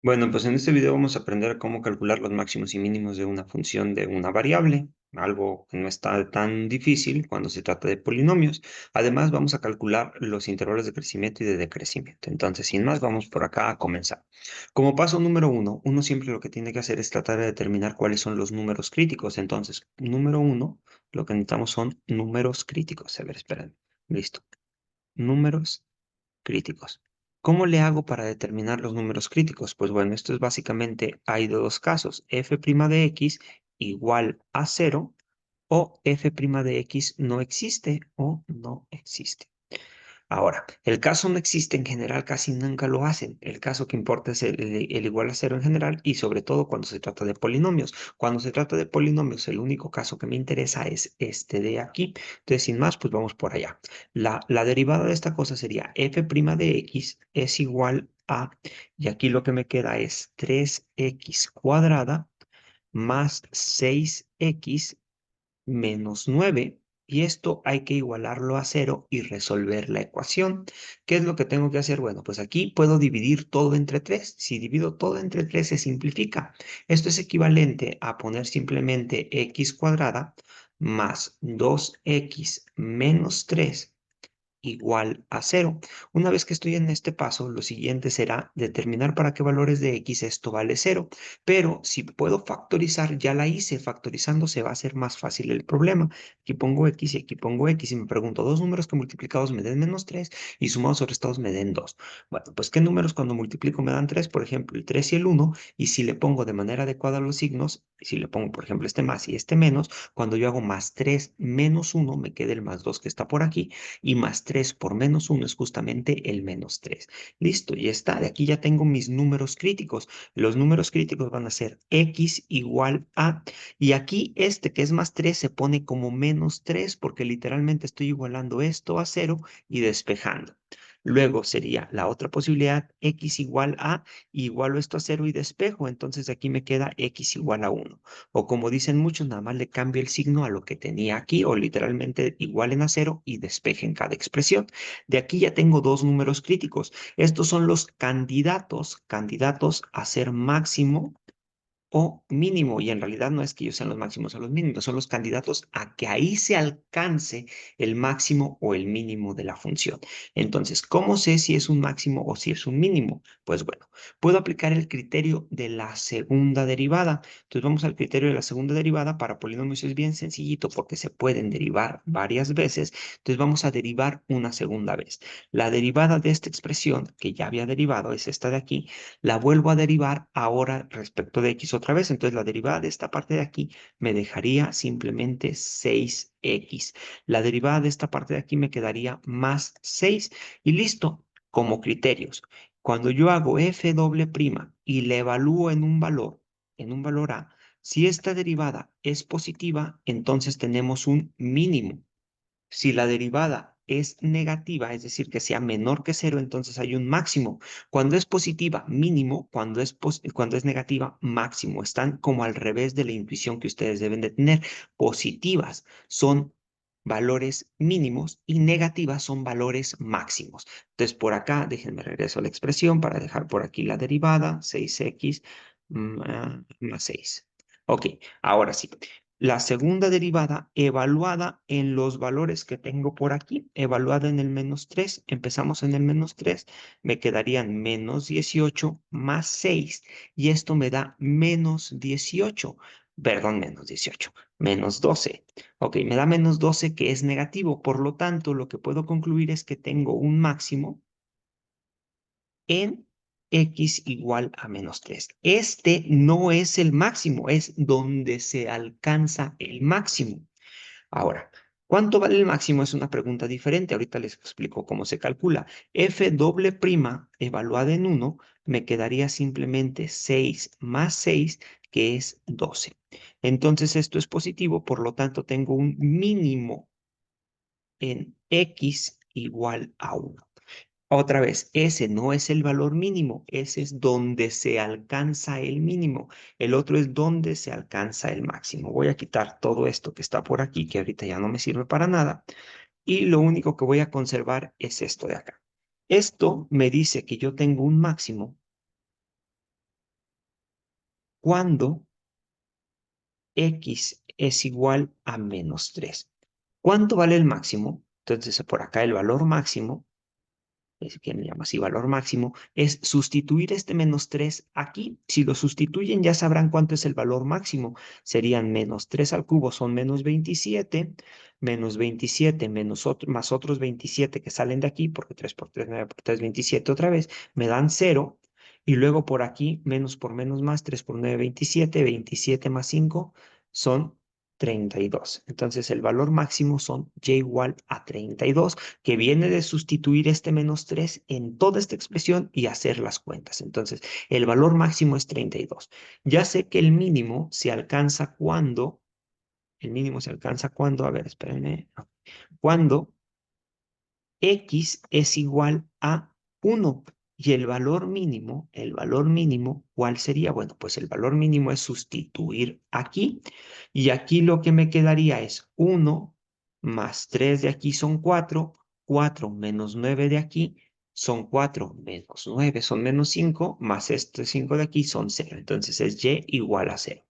Bueno, pues en este video vamos a aprender cómo calcular los máximos y mínimos de una función de una variable, algo que no está tan difícil cuando se trata de polinomios. Además, vamos a calcular los intervalos de crecimiento y de decrecimiento. Entonces, sin más, vamos por acá a comenzar. Como paso número uno siempre lo que tiene que hacer es tratar de determinar cuáles son los números críticos. Entonces, número uno, lo que necesitamos son números críticos. A ver, esperen. Listo. Números críticos. ¿Cómo le hago para determinar los números críticos? Pues bueno, esto es básicamente, hay dos casos, f' de x igual a cero o f' de x no existe o no existe. Ahora, el caso no existe en general, casi nunca lo hacen. El caso que importa es el igual a cero en general y sobre todo cuando se trata de polinomios. Cuando se trata de polinomios, el único caso que me interesa es este de aquí. Entonces, sin más, pues vamos por allá. La derivada de esta cosa sería f' de x es igual a, y aquí lo que me queda es 3x cuadrada más 6x menos 9 y esto hay que igualarlo a cero y resolver la ecuación. ¿Qué es lo que tengo que hacer? Bueno, pues aquí puedo dividir todo entre 3. Si divido todo entre 3 se simplifica. Esto es equivalente a poner simplemente x cuadrada más 2x menos 3 igual a cero. Una vez que estoy en este paso, lo siguiente será determinar para qué valores de x esto vale cero. Pero si puedo factorizar, ya la hice. Factorizando se va a hacer más fácil el problema. Aquí pongo x y aquí pongo x y me pregunto, dos números que multiplicados me den menos 3 y sumados o restados me den 2. Bueno, pues ¿qué números cuando multiplico me dan 3? Por ejemplo, el 3 y el 1. Y si le pongo de manera adecuada los signos, si le pongo, por ejemplo, este más y este menos, cuando yo hago más 3 menos 1, me queda el más 2 que está por aquí y más 3 por menos 1 es justamente el menos 3. Listo, ya está. De aquí ya tengo mis números críticos. Los números críticos van a ser x igual a, y aquí este que es más 3 se pone como menos 3 porque literalmente estoy igualando esto a 0 y despejando. Luego sería la otra posibilidad, x igual a, igualo esto a 0 y despejo, entonces aquí me queda x igual a 1. O como dicen muchos, nada más le cambio el signo a lo que tenía aquí, o literalmente igualen a 0 y despejen cada expresión. De aquí ya tengo dos números críticos. Estos son los candidatos a ser máximo o mínimo, y en realidad no es que ellos sean los máximos o los mínimos, son los candidatos a que ahí se alcance el máximo o el mínimo de la función. Entonces, ¿cómo sé si es un máximo o si es un mínimo? Pues bueno, puedo aplicar el criterio de la segunda derivada. Entonces vamos al criterio de la segunda derivada. Para polinomios es bien sencillito porque se pueden derivar varias veces. Entonces vamos a derivar una segunda vez. La derivada de esta expresión que ya había derivado es esta de aquí, la vuelvo a derivar ahora respecto de x otra vez. Entonces la derivada de esta parte de aquí me dejaría simplemente 6x. La derivada de esta parte de aquí me quedaría más 6 y listo, como criterios. Cuando yo hago f doble prima y le evalúo en un valor a, si esta derivada es positiva, entonces tenemos un mínimo. Si la derivada es negativa, es decir, que sea menor que cero, entonces hay un máximo. Cuando es positiva, mínimo. Cuando es negativa, máximo. Están como al revés de la intuición que ustedes deben de tener. Positivas son valores mínimos y negativas son valores máximos. Entonces, por acá, déjenme regreso a la expresión para dejar por aquí la derivada, 6x más 6. Ok, ahora sí. La segunda derivada evaluada en los valores que tengo por aquí, evaluada en el menos 3, empezamos en el menos 3, me quedarían menos 18 más 6 y esto me da menos 18, perdón, menos 18, menos 12. Ok, me da menos 12 que es negativo, por lo tanto lo que puedo concluir es que tengo un máximo en x igual a menos 3. Este no es el máximo, es donde se alcanza el máximo. Ahora, ¿cuánto vale el máximo? Es una pregunta diferente. Ahorita les explico cómo se calcula. F doble prima evaluada en 1 me quedaría simplemente 6 más 6, que es 12. Entonces esto es positivo, por lo tanto tengo un mínimo en x igual a 1. Otra vez, ese no es el valor mínimo, ese es donde se alcanza el mínimo. El otro es donde se alcanza el máximo. Voy a quitar todo esto que está por aquí, que ahorita ya no me sirve para nada, y lo único que voy a conservar es esto de acá. Esto me dice que yo tengo un máximo cuando x es igual a -3. ¿Cuánto vale el máximo? Entonces, por acá el valor máximo, es que me llama así valor máximo, es sustituir este -3 aquí. Si lo sustituyen, ya sabrán cuánto es el valor máximo. Serían -3 al cubo, son -27, -27 más otros 27 que salen de aquí, porque 3 por 3, 9 por 3, 27 otra vez, me dan 0. Y luego por aquí, menos por menos más, 3 por 9, 27, 27 más 5 son 32. Entonces el valor máximo son y igual a 32, que viene de sustituir este -3 en toda esta expresión y hacer las cuentas. Entonces el valor máximo es 32. Ya sé que el mínimo se alcanza cuando, a ver, espérenme, cuando x es igual a 1. Y el valor mínimo, ¿cuál sería? Bueno, pues el valor mínimo es sustituir aquí. Y aquí lo que me quedaría es 1 más 3 de aquí son 4. 4 menos 9 de aquí son 4 menos 9 son -5, más este 5 de aquí son 0. Entonces es y igual a 0.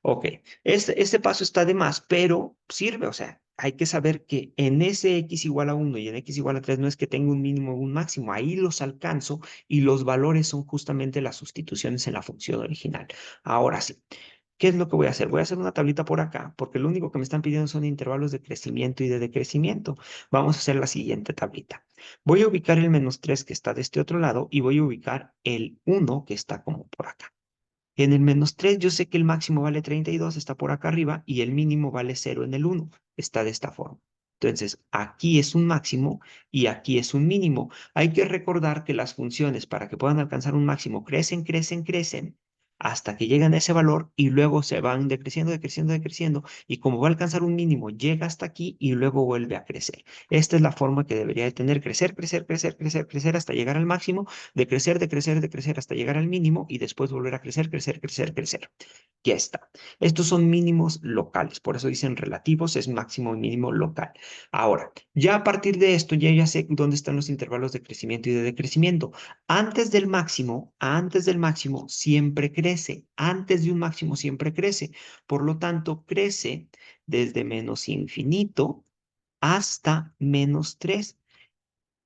Ok, este paso está de más, pero sirve, o sea, hay que saber que en ese x igual a 1 y en x igual a 3 no es que tenga un mínimo o un máximo, ahí los alcanzo y los valores son justamente las sustituciones en la función original. Ahora sí, ¿qué es lo que voy a hacer? Voy a hacer una tablita por acá, porque lo único que me están pidiendo son intervalos de crecimiento y de decrecimiento. Vamos a hacer la siguiente tablita. Voy a ubicar el -3 que está de este otro lado y voy a ubicar el 1 que está como por acá. En el -3 yo sé que el máximo vale 32, está por acá arriba, y el mínimo vale 0 en el 1, está de esta forma. Entonces, aquí es un máximo y aquí es un mínimo. Hay que recordar que las funciones para que puedan alcanzar un máximo crecen, crecen, crecen, hasta que llegan a ese valor y luego se van decreciendo, decreciendo, decreciendo, y como va a alcanzar un mínimo, llega hasta aquí y luego vuelve a crecer. Esta es la forma que debería de tener: crecer, crecer, crecer, crecer, crecer hasta llegar al máximo, de crecer hasta llegar al mínimo y después volver a crecer, crecer, crecer, crecer. Ya está. Estos son mínimos locales, por eso dicen relativos, es máximo y mínimo local. Ahora, ya a partir de esto, ya sé dónde están los intervalos de crecimiento y de decrecimiento. Antes del máximo siempre crece, antes de un máximo siempre crece. Por lo tanto, crece desde menos infinito hasta -3,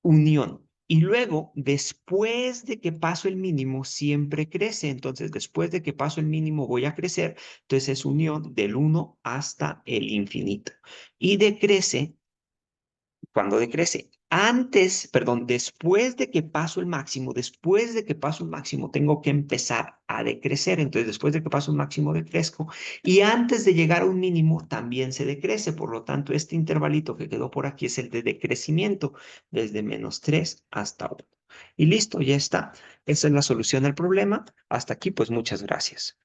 unión. Y luego, después de que paso el mínimo, siempre crece. Entonces, después de que paso el mínimo, voy a crecer. Entonces, es unión del 1 hasta el infinito. Y decrece cuando decrece. Después de que paso el máximo, tengo que empezar a decrecer. Entonces, después de que paso un máximo, decrezco. Y antes de llegar a un mínimo, también se decrece. Por lo tanto, este intervalito que quedó por aquí es el de decrecimiento, desde -3 hasta 1. Y listo, ya está. Esa es la solución al problema. Hasta aquí, pues muchas gracias.